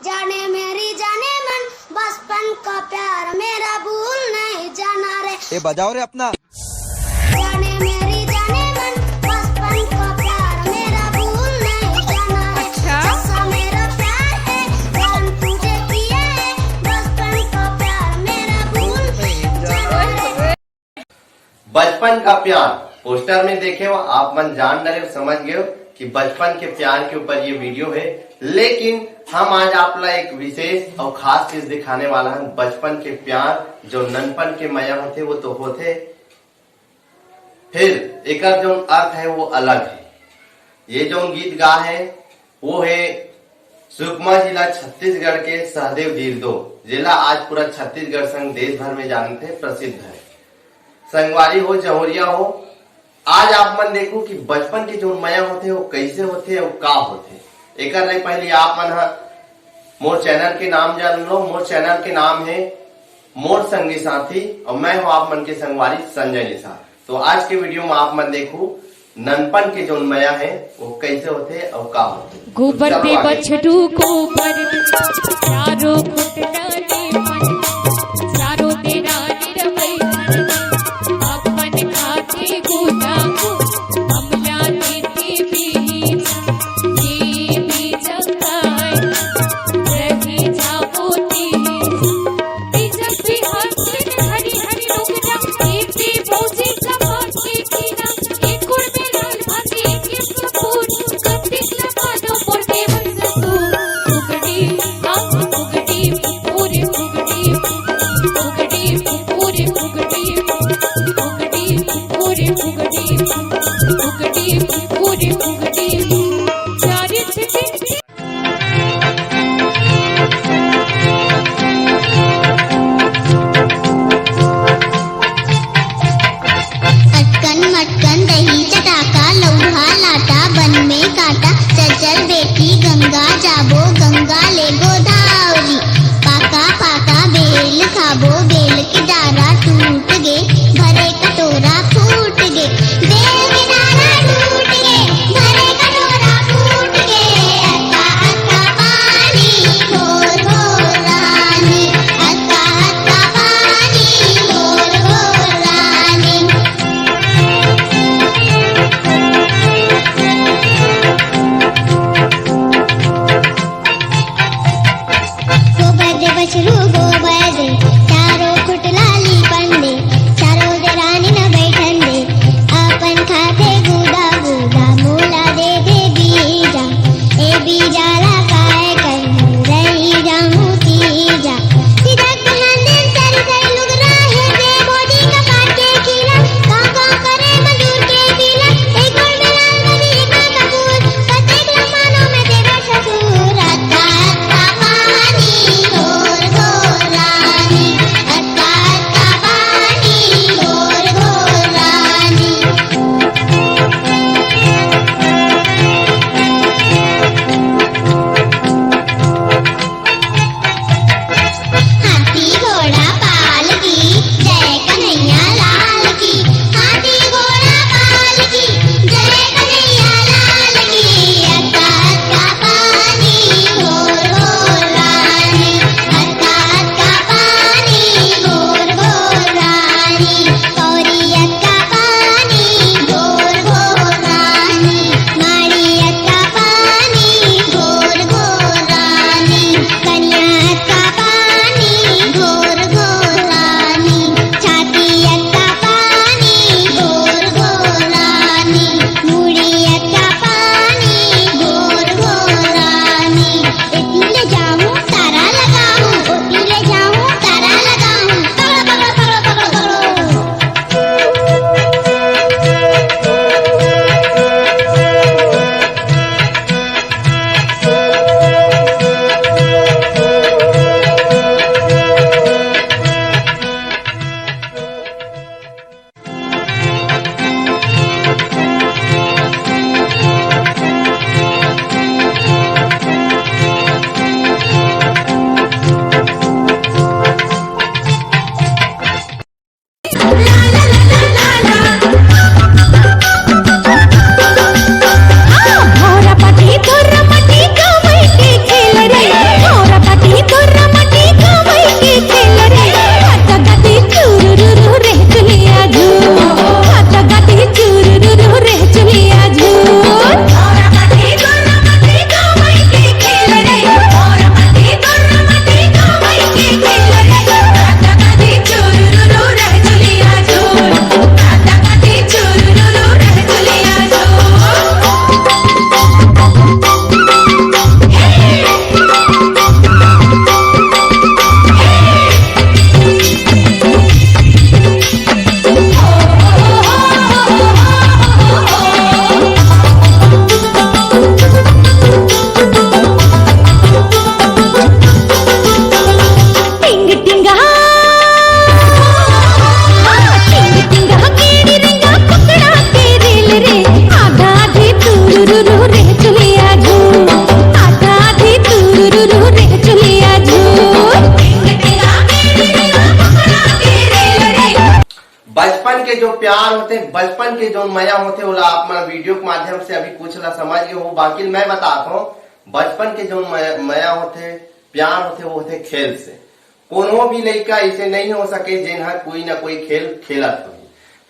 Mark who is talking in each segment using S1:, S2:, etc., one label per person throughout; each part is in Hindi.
S1: जाने मन बचपन का प्यार मेरा भूल नहीं जाना रे।
S2: ये बजाओ रे अपना।
S1: जाने मन बचपन का प्यार मेरा भूल नहीं जाना रे। जैसा मेरा प्यार है जान तुझे किया है, बचपन का प्यार मेरा भूल नहीं जाना रे।
S3: बचपन का प्यार पोस्टर में देखे हो आप मन जान डरे समझ गए हो कि बचपन के प्यार के ऊपर ये वीडियो है। लेकिन हम आज आपला एक विशेष और खास चीज दिखाने वाला है। बचपन के प्यार जो ननपन के मया होते वो तो होते, फिर एक जो अर्थ है वो अलग है। ये जो गीत गा है वो है सुकमा जिला छत्तीसगढ़ के सहदेव दीर्दो जिला आज पूरा छत्तीसगढ़ संग देश भर में जानते प्रसिद्ध है। संगवारी हो जहोरिया हो, आज आप मन देखो कि बचपन के जो मया होते वो कैसे होते और का होते। एक पहले आप मन मोर चैनल के नाम जान लो। मोर चैनल के नाम है मोर संगी साथी और मैं हूँ आप मन के संगवारी संजय निशा। तो आज के वीडियो में आप मन देखो ननपन के जो मया है वो कैसे होते और का होते।
S4: गोबर दे बछड़ू गोबर चारों फुटना दे मन चारों तेरा निरवै अपन खाते गोदा को अमला देती भी ये भी जगाए रही जाओती जब भी हंस हरी हरी रुक जा एक भी भौजी समाज के कीना एक गुड़ में लाल भाजी एक कपूर कत्ती लगा दो पोटे बंसू उगड़ी
S3: के जो प्यार होते, बचपन के जो मया होते, ओला आप मन वीडियो के माध्यम से अभी कुछ ला समझ गए हो। बाकी मैं बताता हूँ, बचपन के जो मया होते, प्यार होते, वो होते खेल से। कोनो भी लड़का ऐसे नहीं हो सके जिन्हा कोई ना कोई खेल खेलत हो।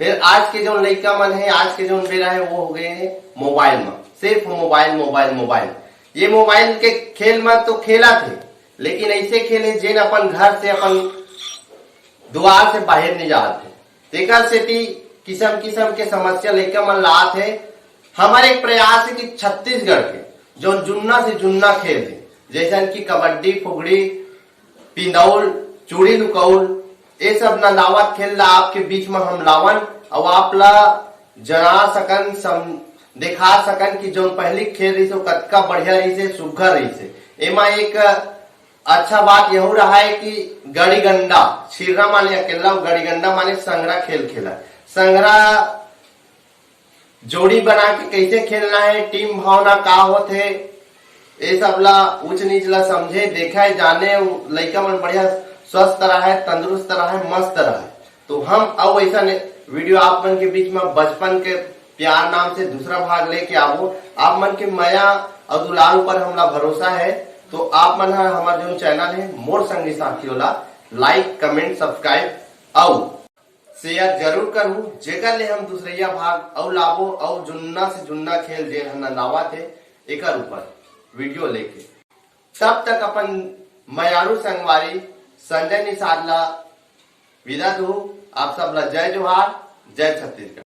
S3: फिर आज के जो लड़का मन है, आज के जो बेरा है, वो हो गए हैं मोबाइल में, सिर्फ मोबाइल मोबाइल मोबाइल। ये मोबाइल के खेल में तो खेला थे, लेकिन ऐसे खेले जिन अपन घर से, अपन द्वार से बाहर नहीं जाते। तेकर सेती किस्म किस्म के समस्या लेकर मन लात है। हमारे एक प्रयास है कि छत्तीसगढ़ के जो जुन्ना से जुन्ना खेल है, जैसे कि कबड्डी, फुगड़ी, पिंदौल, चूड़ी लुकौल, ये सब नंदावत खेल ला आपके बीच में हम लावन और आप ला जना सकन, दिखा सकन कि जो पहली खेल रही से कतका बढ़िया रही से, सुघर रही से। एमा एक अच्छा बात यह रहा है कि गड़ीगंडा, छिरना माने अकेला, गड़ीगंडा माने संगरा खेल खेला। संगरा जोड़ी बना के कैसे खेलना है, टीम भावना का होते, ये सब ला उच्च नीच ला समझे, देखा जाने, लड़का मन बढ़िया स्वस्थ रहा, तंदुरुस्त रहा, मस्त रहा। तो हम अब ऐसा वीडियो आप मन के बीच में बचपन के प्यार नाम से दूसरा भाग लेके आवो। आप मन के मया और दुलार ऊपर हमला भरोसा है, तो आप मन हमारे जो चैनल है मोर संगी साथियों ला लाइक, कमेंट, सब्सक्राइब और शेयर जरूर करूं, जेकर ले हम दूसरिया भाग और लाबो और जुन्ना से जुन्ना खेल जे नंदावा थे एक ऊपर वीडियो लेके। तब तक अपन मयारू संगवारी संजय निषाद ला विदा दो। आप सब ला जय जोहार, जय छत्तीसगढ़।